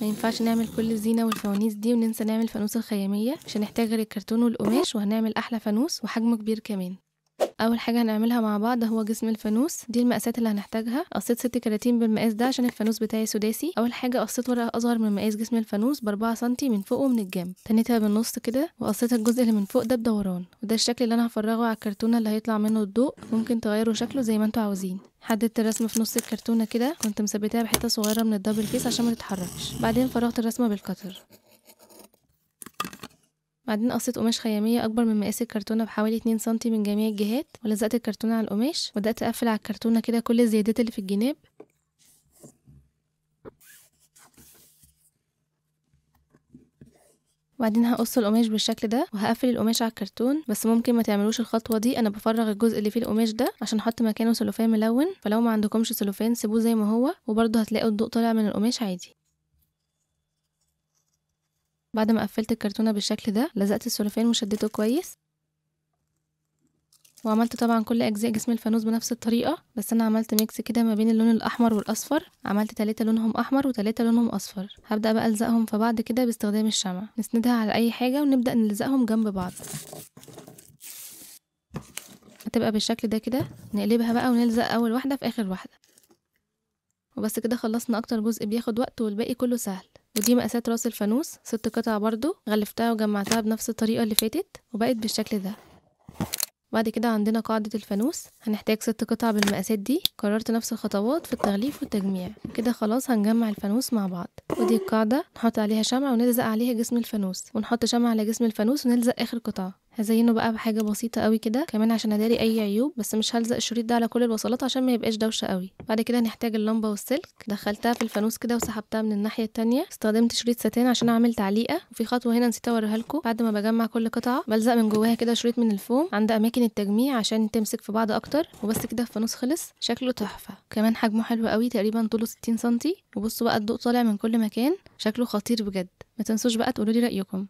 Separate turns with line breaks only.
ما ينفعش نعمل كل الزينة والفوانيس دي وننسى نعمل فانوس الخيامية، مش هنحتاج غير الكرتون والقماش وهنعمل احلى فانوس وحجمه كبير كمان. اول حاجه هنعملها مع بعض هو جسم الفانوس. دي المقاسات اللي هنحتاجها. قصيت 6 كراتين بالمقاس ده عشان الفانوس بتاعي سداسي. اول حاجه قصيت ورقه اصغر من مقاس جسم الفانوس ب4 سنتي من فوق ومن الجنب، تنيتها بالنص كده وقصيت الجزء اللي من فوق ده بدوران، وده الشكل اللي انا هفرغه على الكرتونه اللي هيطلع منه الضوء. ممكن تغيروا شكله زي ما انتوا عاوزين. حددت الرسمه في نص الكرتونه كده، كنت مثبتاها بحته صغيره من الدبل فيس عشان ما تتحركش. بعدين فرغت الرسمه بالقطر. بعدين قصيت قماش خيامية أكبر من مقاس الكرتونة بحوالي 2 سنتي من جميع الجهات، ولزقت الكرتونة على القماش وبدأت أقفل على الكرتونة كده كل الزيادات اللي في الجناب. وبعدين هقص القماش بالشكل ده وهقفل القماش على الكرتون. بس ممكن ما تعملوش الخطوة دي، أنا بفرغ الجزء اللي فيه القماش ده عشان أحط مكانه سلوفان ملون، فلو ما عندكمش سلوفان سيبوه زي ما هو وبرضه هتلاقوا الضوء طالع من القماش عادي. بعد ما قفلت الكرتونة بالشكل ده لزقت السلوفان وشدته كويس، وعملت طبعا كل اجزاء جسم الفانوس بنفس الطريقه، بس انا عملت ميكس كده ما بين اللون الاحمر والاصفر. عملت 3 لونهم احمر و3 لونهم اصفر. هبدا بقى الزقهم في بعض كده باستخدام الشمع، نسندها على اي حاجه ونبدا نلزقهم جنب بعض. هتبقى بالشكل ده كده. نقلبها بقى ونلزق اول واحده في اخر واحده، وبس كده خلصنا اكتر جزء بياخد وقت والباقي كله سهل. ودي مقاسات راس الفانوس 6 قطع برضو، غلفتها وجمعتها بنفس الطريقه اللي فاتت وبقت بالشكل ده. بعد كده عندنا قاعدة الفانوس، هنحتاج 6 قطع بالمقاسات دي. كررت نفس الخطوات في التغليف والتجميع. كده خلاص هنجمع الفانوس مع بعض. ودي القاعدة، نحط عليها شمع ونلزق عليها جسم الفانوس، ونحط شمع على جسم الفانوس ونلزق اخر قطعة. هزينه بقى بحاجة بسيطة قوي كده كمان عشان اداري اي عيوب، بس مش هلزق الشريط ده على كل الوصلات عشان ما يبقاش دوشة قوي. بعد كده هنحتاج اللمبة والسلك. دخلتها في الفانوس كده وسحبتها من الناحية التانية. استخدمت شريط ستان عشان اعمل تعليقة. وفي خطوة هنا نسيت اوريها لكم، بعد ما بجمع كل قطعة بلزق من جواها كده شريط من الفوم عند اماكن التجميع عشان تمسك في بعض اكتر. وبس كده الفانوس خلص. شكله تحفة، كمان حجمه حلو قوي، تقريبا طوله 60 سنتي. وبصوا بقى الضوء طالع من كل مكان، شكله خطير بجد. ما تنسوش بقى تقولوا لي رأيكم.